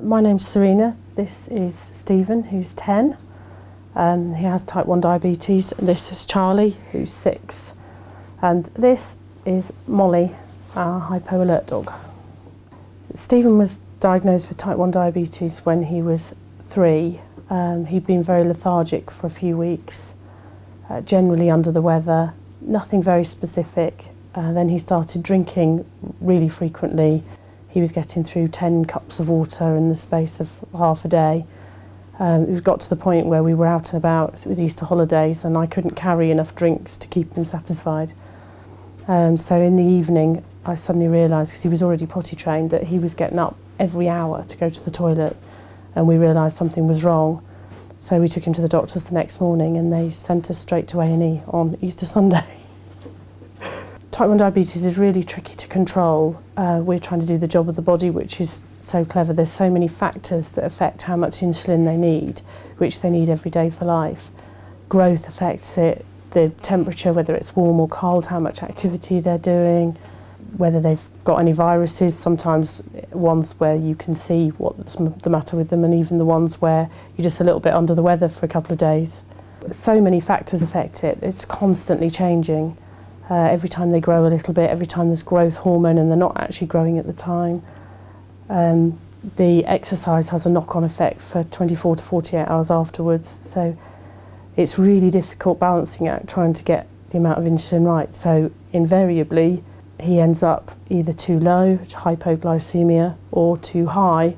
My name's Serena. This is Stephen, who's 10. He has type 1 diabetes. This is Charlie, who's 6. And this is Molly, our hypo-alert dog. Stephen was diagnosed with type 1 diabetes when he was 3. He'd been very lethargic for a few weeks, generally under the weather, nothing very specific. Then he started drinking really frequently. He was getting through 10 cups of water in the space of half a day. It got to the point where we were out and about, so it was Easter holidays, and I couldn't carry enough drinks to keep him satisfied. So in the evening, I suddenly realised, because he was already potty trained, that he was getting up every hour to go to the toilet, and we realised something was wrong. So we took him to the doctors the next morning, and they sent us straight to A&E on Easter Sunday. Type 1 diabetes is really tricky to control. We're trying to do the job of the body, which is so clever. There's so many factors that affect how much insulin they need, which they need every day for life. Growth affects it, the temperature, whether it's warm or cold, how much activity they're doing, whether they've got any viruses, sometimes ones where you can see what's the matter with them, and even the ones where you're just a little bit under the weather for a couple of days. So many factors affect it. It's constantly changing. Every time they grow a little bit, every time there's growth hormone and they're not actually growing at the time. The exercise has a knock-on effect for 24 to 48 hours afterwards, so it's really difficult balancing out, trying to get the amount of insulin right. So invariably he ends up either too low, which is hypoglycemia, or too high,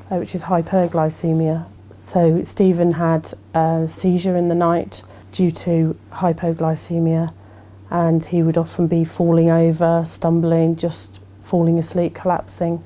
which is hyperglycemia. So Stephen had a seizure in the night due to hypoglycemia, and he would often be falling over, stumbling, just falling asleep, collapsing.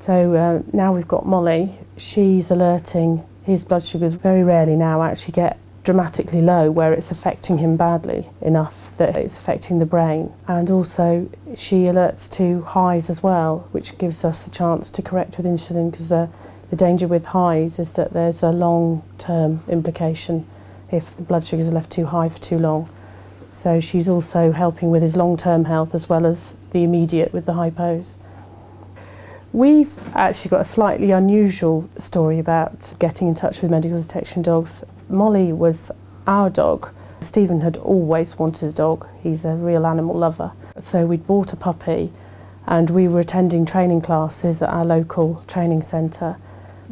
So now we've got Molly. She's alerting. His blood sugars very rarely now actually get dramatically low where it's affecting him badly enough that it's affecting the brain. And also she alerts to highs as well, which gives us a chance to correct with insulin, because the danger with highs is that there's a long-term implication if the blood sugars are left too high for too long. So she's also helping with his long-term health as well as the immediate with the hypos. We've actually got a slightly unusual story about getting in touch with medical detection dogs. Molly was our dog. Stephen had always wanted a dog. He's a real animal lover. So we'd bought a puppy, and we were attending training classes at our local training centre.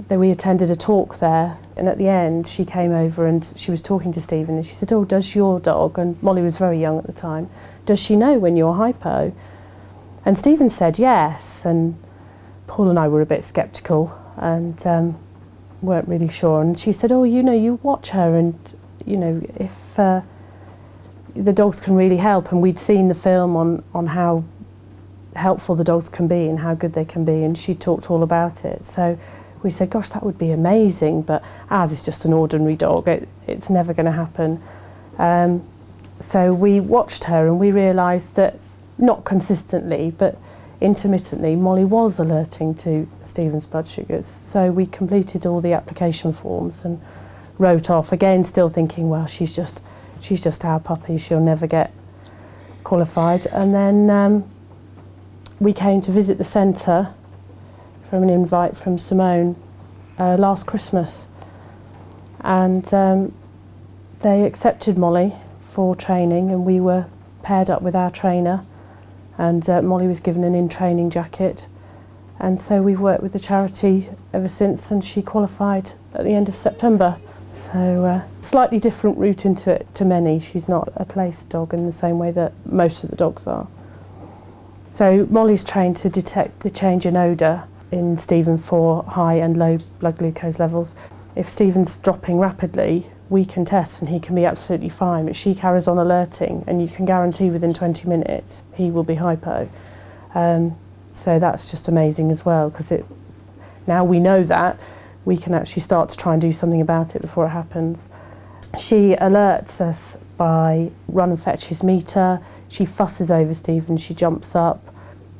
Then we attended a talk there, and at the end she came over and she was talking to Stephen, and she said, "Oh, does your dog," and Molly was very young at the time, "does she know when you're hypo?" And Stephen said yes, and Paul and I were a bit sceptical and weren't really sure. And she said, "Oh, you watch her, and if the dogs can really help." And we'd seen the film on how helpful the dogs can be and how good they can be, and she talked all about it. So we said, "Gosh, that would be amazing, but ours is just an ordinary dog. It's never going to happen." So we watched her, and we realised that, not consistently, but intermittently, Molly was alerting to Stephen's blood sugars. So we completed all the application forms and wrote off, again still thinking, well, she's just our puppy, she'll never get qualified. And then we came to visit the centre from an invite from Simone last Christmas, and they accepted Molly for training, and we were paired up with our trainer, and Molly was given an in-training jacket, and so we've worked with the charity ever since, and she qualified at the end of September. So slightly different route into it to many. She's not a place dog in the same way that most of the dogs are. So Molly's trained to detect the change in odour in Stephen for high and low blood glucose levels. If Stephen's dropping rapidly, we can test and he can be absolutely fine, but she carries on alerting, and you can guarantee within 20 minutes he will be hypo. So that's just amazing as well, because now we know that, we can actually start to try and do something about it before it happens. She alerts us by run and fetch his meter. She fusses over Stephen, she jumps up.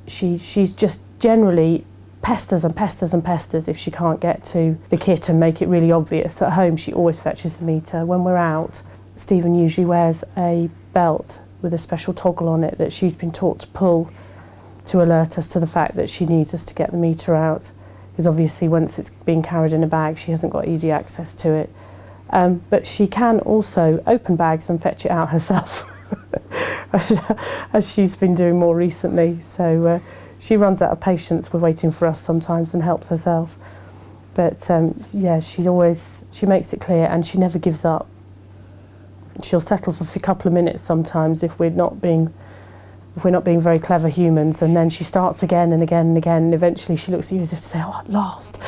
She's just generally pesters and pesters and pesters if she can't get to the kit and make it really obvious. At home she always fetches the meter. When we're out, Stephen usually wears a belt with a special toggle on it that she's been taught to pull to alert us to the fact that she needs us to get the meter out. because obviously once it's being carried in a bag, she hasn't got easy access to it. But she can also open bags and fetch it out herself, as she's been doing more recently. So she runs out of patience with waiting for us sometimes and helps herself. But yeah, she makes it clear, and she never gives up. She'll settle for a couple of minutes sometimes if we're not being very clever humans, and then she starts again and again and again, and eventually she looks at you as if to say, "Oh, at last."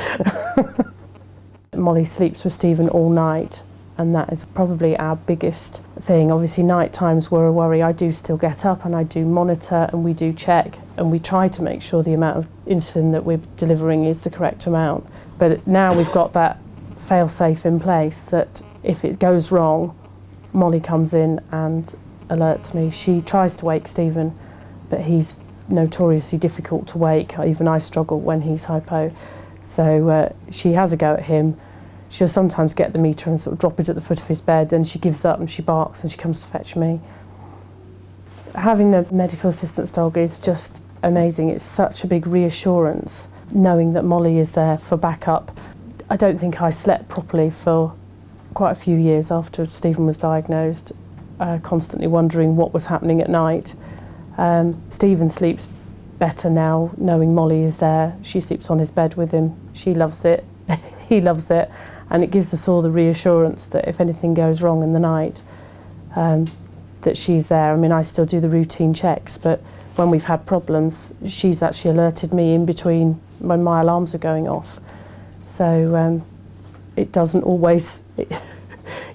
Molly sleeps with Stephen all night, and that is probably our biggest thing. Obviously night times were a worry. I do still get up and I do monitor, and we do check, and we try to make sure the amount of insulin that we're delivering is the correct amount. But now we've got that fail-safe in place that if it goes wrong, Molly comes in and alerts me. She tries to wake Stephen, but he's notoriously difficult to wake. Even I struggle when he's hypo. So she has a go at him. She'll sometimes get the meter and sort of drop it at the foot of his bed, and she gives up and she barks and she comes to fetch me. Having a medical assistance dog is just amazing. It's such a big reassurance knowing that Molly is there for backup. I don't think I slept properly for quite a few years after Stephen was diagnosed, constantly wondering what was happening at night. Stephen sleeps better now knowing Molly is there. She sleeps on his bed with him. She loves it. He loves it. And it gives us all the reassurance that if anything goes wrong in the night, that she's there. I mean, I still do the routine checks, but when we've had problems, she's actually alerted me in between when my alarms are going off. So it doesn't always...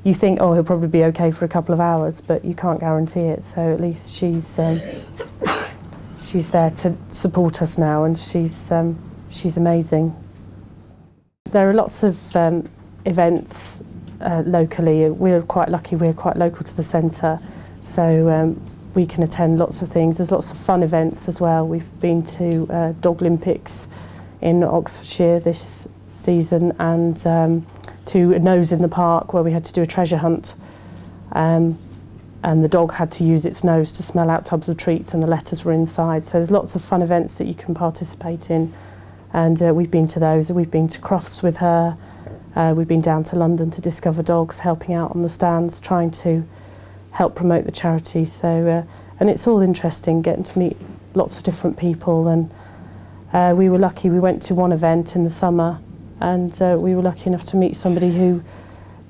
You think, oh, he'll probably be okay for a couple of hours, but you can't guarantee it. So at least she's there to support us now, and she's amazing. There are lots of events locally. We're quite lucky, we're quite local to the centre, so we can attend lots of things. There's lots of fun events as well. We've been to Dog Olympics in Oxfordshire this season, and to a nose in the park where we had to do a treasure hunt, and the dog had to use its nose to smell out tubs of treats, and the letters were inside. So there's lots of fun events that you can participate in, and we've been to those. We've been to Crofts with her. We've been down to London to Discover Dogs, helping out on the stands, trying to help promote the charity. So and it's all interesting, getting to meet lots of different people. And we were lucky. We went to one event in the summer, and we were lucky enough to meet somebody who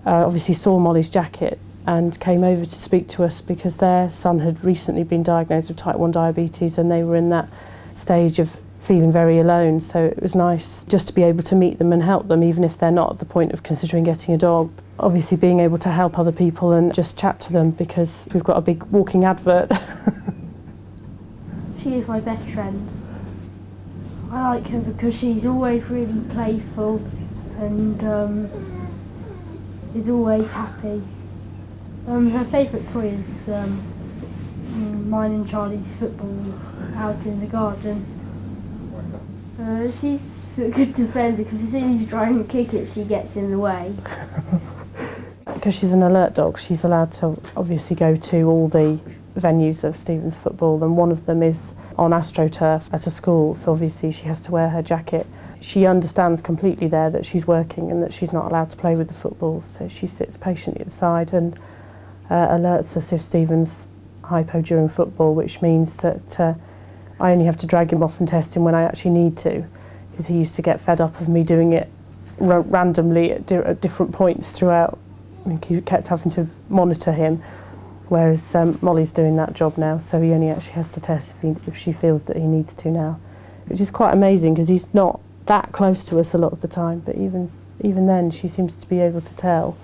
obviously saw Molly's jacket and came over to speak to us because their son had recently been diagnosed with type 1 diabetes, and they were in that stage of feeling very alone. So it was nice just to be able to meet them and help them, even if they're not at the point of considering getting a dog. Obviously being able to help other people and just chat to them, because we've got a big walking advert. She is my best friend. I like her because she's always really playful and is always happy. Her favourite toy is mine and Charlie's footballs out in the garden. She's a good defender because as soon as you try and kick it, she gets in the way. Because she's an alert dog, she's allowed to obviously go to all the venues of Stephen's football, and one of them is on AstroTurf at a school, so obviously she has to wear her jacket. She understands completely there that she's working and that she's not allowed to play with the footballs, so she sits patiently at the side and alerts us if Stephen's hypo during football, which means that I only have to drag him off and test him when I actually need to, because he used to get fed up of me doing it randomly at different points throughout. I mean, he kept having to monitor him, whereas Molly's doing that job now, so he only actually has to test if she feels that he needs to now, which is quite amazing because he's not that close to us a lot of the time, but even then she seems to be able to tell.